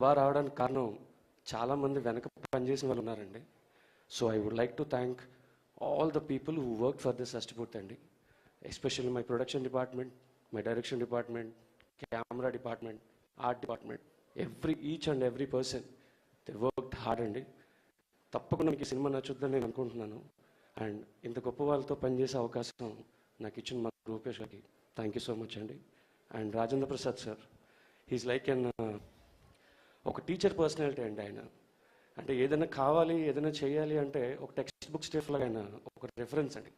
బాగా రావడానికి కారణం చాలామంది వెనక పనిచేసిన వాళ్ళు ఉన్నారండి. So I would like to thank all the people who work for this Shashtipoorthi అండి, especially my production department, my direction department, camera department, art department, each and every person they worked hard అండి. తప్పకుండా మీకు ఈ cinema నచ్చుద్దని నేను అనుకుంటున్నాను. And ఇంత గొప్ప వాళ్ళతో పనిచేసే అవకాశం నాకు ఇచ్చిన మా రూపేష్ గారికి థ్యాంక్ యూ సో మచ్ అండి. And Rajendra Prasad sir, he's like ఒక టీచర్ పర్సనాలిటీ అండి ఆయన. అంటే ఏదైనా కావాలి, ఏదైనా చేయాలి అంటే ఒక టెక్స్ట్ బుక్ స్టెప్ లాగా ఆయన ఒక రెఫరెన్స్ అండి.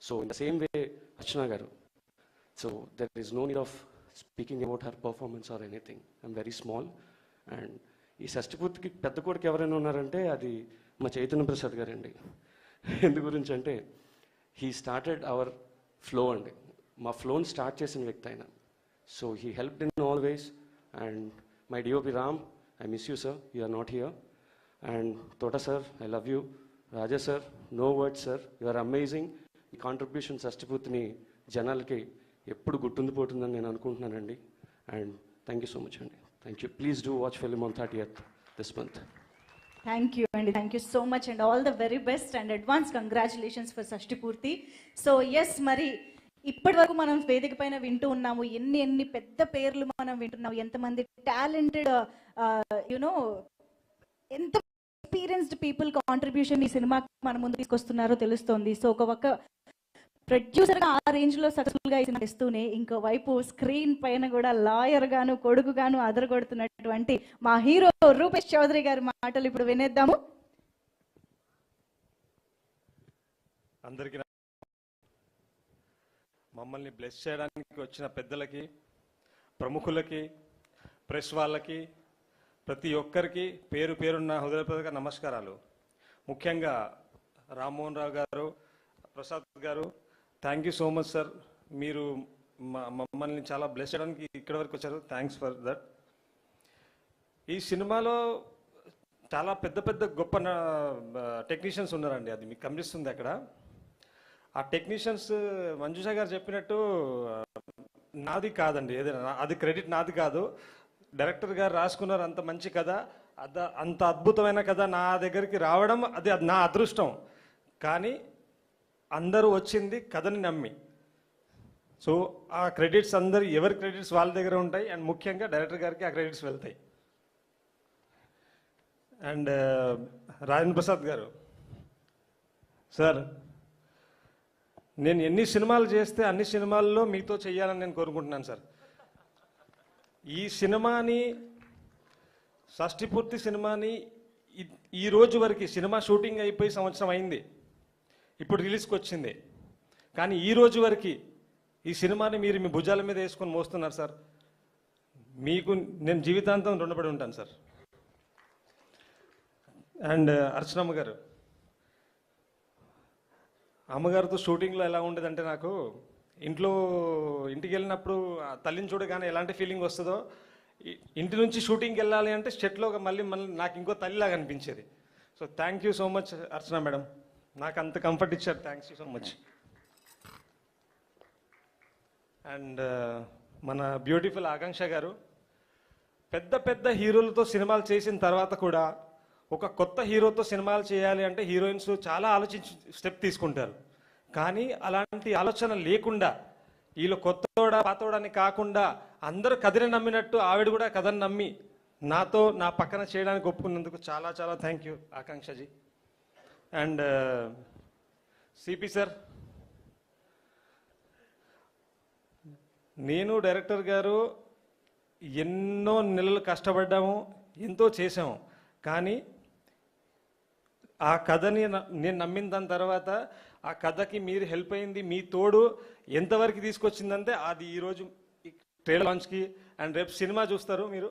So in the same way Archana గారు, so there is no need of speaking about her performance or anything. I'm very small. And ఈ షష్టిపూర్తికి పెద్ద కొడుకు ఎవరైనా ఉన్నారంటే అది మా చైతన్య ప్రసాద్ గారండి. ఎందు గురించి అంటే హీ స్టార్టెడ్ అవర్ ఫ్లో అండి, మా ఫ్లోని స్టార్ట్ చేసిన వ్యక్తి ఆయన. So he helped in all ways. And my DOP Ram, I miss you sir, you are not here. And Thota sir, I love you. Raja sir, no words sir, you are amazing. ఈ contribution షష్టిపూర్తిని జనాలకి ఎప్పుడు గుర్తుండిపోతుందని నేను అనుకుంటున్నానండి. And thank you so much అండి. Thank you. Please do watch film on 30th this month. Thank you and thank you so much and all the very best and advance congratulations for Shashtipoorthi. So yes, మరి ఇప్పటి వరకు మనం వేదిక పైన వింటూ ఉన్నాము, ఎన్ని పెద్ద పేర్లు మనం వింటున్నాము, ఎంతమంది టాలెంటెడ్ ఎంత ఎక్స్పీరియన్స్డ్ పీపుల్ కాంట్రిబ్యూషన్ ఈ సినిమాకి మన ముందు తీసుకొస్తున్నారో తెలుస్తోంది. సో ఒక ప్రొడ్యూసర్గా ఆ రేంజ్లో సక్సెస్ఫుల్గా ఈ సినిమా ఇస్తూనే ఇంకో వైపు స్క్రీన్ పైన కూడా లాయర్ గాను కొడుకు గాను అదరగొడుతున్నటువంటి మా హీరో రూపేష్ చౌదరి గారి మాటలు ఇప్పుడు వినేద్దాము. అందరికీ మమ్మల్ని బ్లెస్ చేయడానికి వచ్చిన పెద్దలకి, ప్రముఖులకి, ప్రెస్ వాళ్ళకి, ప్రతి ఒక్కరికి పేరు పేరున్న హృదయపూర్వక నమస్కారాలు. ముఖ్యంగా రామ్మోహన్ రావు గారు, ప్రసాద్ గారు, thank you so much sir. మీరు మమ్మల్ని చాలా బ్లెస్ చేయడానికి ఇక్కడి వరకు వచ్చారు. Thanks for that. ఈ సినిమాలో చాలా పెద్ద గొప్ప టెక్నీషియన్స్ ఉన్నారండి, అది మీకు కనిపిస్తుంది అక్కడ. ఆ టెక్నీషియన్స్ మంజుష గారు చెప్పినట్టు నాది కాదండి, ఏదైనా అది క్రెడిట్ నాది కాదు. డైరెక్టర్ గారు రాసుకున్నారు అంత మంచి కథ, అంత అద్భుతమైన కథ నా దగ్గరికి రావడం అది నా అదృష్టం. కానీ అందరూ వచ్చింది కథని నమ్మి. సో ఆ క్రెడిట్స్ ఎవరి క్రెడిట్స్ వాళ్ళ దగ్గర ఉంటాయి. అండ్ ముఖ్యంగా డైరెక్టర్ గారికి ఆ క్రెడిట్స్ వెళ్తాయి. అండ్ రాజేంద్ర ప్రసాద్ గారు సార్, నేను ఎన్ని సినిమాలు చేస్తే అన్ని సినిమాల్లో మీతో చేయాలని నేను కోరుకుంటున్నాను సార్. ఈ సినిమాని, షష్టిపూర్తి సినిమాని ఈ రోజు వరకు సినిమా షూటింగ్ అయిపోయి సంవత్సరం అయింది, ఇప్పుడు రిలీజ్కి వచ్చింది. కానీ ఈ రోజు వరకు ఈ సినిమాని మీరు మీ భుజాల మీద వేసుకొని మోస్తున్నారు సార్. మీకు నేను జీవితాంతం రుణపడి ఉంటాను సార్. అండ్ అర్చనమ్మ గారు, అమ్మగారితో షూటింగ్లో ఎలా ఉండేదంటే, నాకు ఇంటికి వెళ్ళినప్పుడు తల్లిని చూడగానే ఎలాంటి ఫీలింగ్ వస్తుందో, ఇంటి నుంచి షూటింగ్కి వెళ్ళాలి అంటే సెట్లో మళ్ళీ నాకు ఇంకో తల్లిలాగా అనిపించేది. So thank you so much Archana madam, నాకు అంత కంఫర్ట్ ఇచ్చారు. Thanks you so much. And మన బ్యూటిఫుల్ ఆకాంక్ష గారు, పెద్ద హీరోలతో సినిమాలు చేసిన తర్వాత కూడా ఒక కొత్త హీరోతో సినిమాలు చేయాలి అంటే హీరోయిన్స్ చాలా ఆలోచించి స్టెప్ తీసుకుంటారు. కానీ అలాంటి ఆలోచన లేకుండా వీళ్ళు కొత్తోడా పాతోడని కాకుండా అందరూ కథని నమ్మినట్టు ఆవిడ కూడా కథని నమ్మి నాతో నా పక్కన చేయడానికి ఒప్పుకున్నందుకు చాలా thank you Akankshaji. And CP sir, నేను డైరెక్టర్ గారు ఎన్నో నెలలు కష్టపడ్డాము, ఎంతో చేసాము. కానీ ఆ కథని నేను నమ్మిన దాని తర్వాత ఆ కథకి మీరు హెల్ప్ అయింది, మీ తోడు ఎంతవరకు తీసుకొచ్చిందంటే అది ఈరోజు ట్రైలర్ లాంచ్కి అండ్ రేపు సినిమా చూస్తారు మీరు.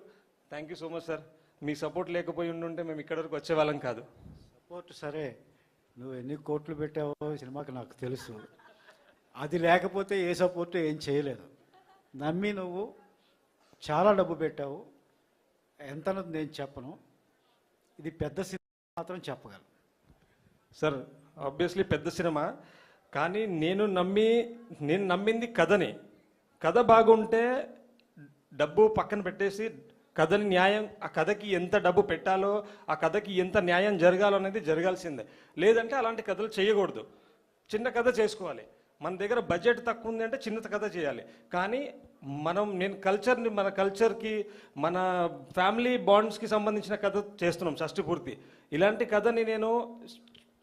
Thank you so much sir. Me support లేకపోయి ఉండుంటే మేము ఇక్కడి వరకు వచ్చేవాళ్ళం కాదు. సపోర్ట్ సరే, నువ్వు ఎన్ని కోట్లు పెట్టావో సినిమాకి నాకు తెలుసు. అది లేకపోతే ఏ సపోర్ట్ ఏం చేయలేదు. నమ్మి నువ్వు చాలా డబ్బు పెట్టావు. ఎంతనది నేను చెప్పను, ఇది పెద్ద సినిమా మాత్రం చెప్పగలను సార్. ఆబ్వియస్లీ పెద్ద సినిమా, కానీ నేను నమ్మింది కథని. కథ బాగుంటే డబ్బు పక్కన పెట్టేసి కథని న్యాయం, ఆ కథకి ఎంత డబ్బు పెట్టాలో, ఆ కథకి ఎంత న్యాయం జరగాలో అనేది జరగాల్సిందే. లేదంటే అలాంటి కథలు చేయకూడదు. చిన్న కథ చేసుకోవాలి. మన దగ్గర బడ్జెట్ తక్కువ ఉంది అంటే చిన్న కథ చేయాలి. కానీ నేను కల్చర్ని, మన కల్చర్కి, మన ఫ్యామిలీ బాండ్స్కి సంబంధించిన కథ చేస్తున్నాం షష్ఠి పూర్తి. ఇలాంటి కథని నేను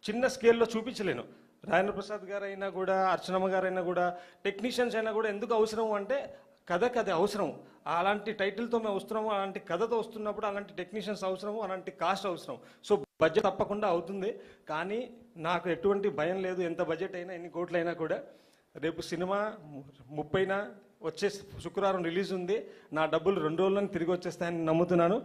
చిన్న స్కేల్లో చూపించలేను. రాజేంద్ర ప్రసాద్ గారు అయినా కూడా, అర్చనమ్మ గారు అయినా కూడా, టెక్నీషియన్స్ అయినా కూడా ఎందుకు అవసరం అంటే కథకి అది అవసరం. అలాంటి టైటిల్తో మేము వస్తున్నాము, అలాంటి కథతో వస్తున్నప్పుడు అలాంటి టెక్నీషియన్స్ అవసరము, అలాంటి కాస్ట్ అవసరం. సో బడ్జెట్ తప్పకుండా అవుతుంది. కానీ నాకు ఎటువంటి భయం లేదు. ఎంత బడ్జెట్ అయినా, ఎన్ని కోట్లు అయినా కూడా. రేపు సినిమా 30న వచ్చే శుక్రవారం రిలీజ్ ఉంది. నా డబ్బులు 2 రోజుల్లో తిరిగి వచ్చేస్తాయని నమ్ముతున్నాను.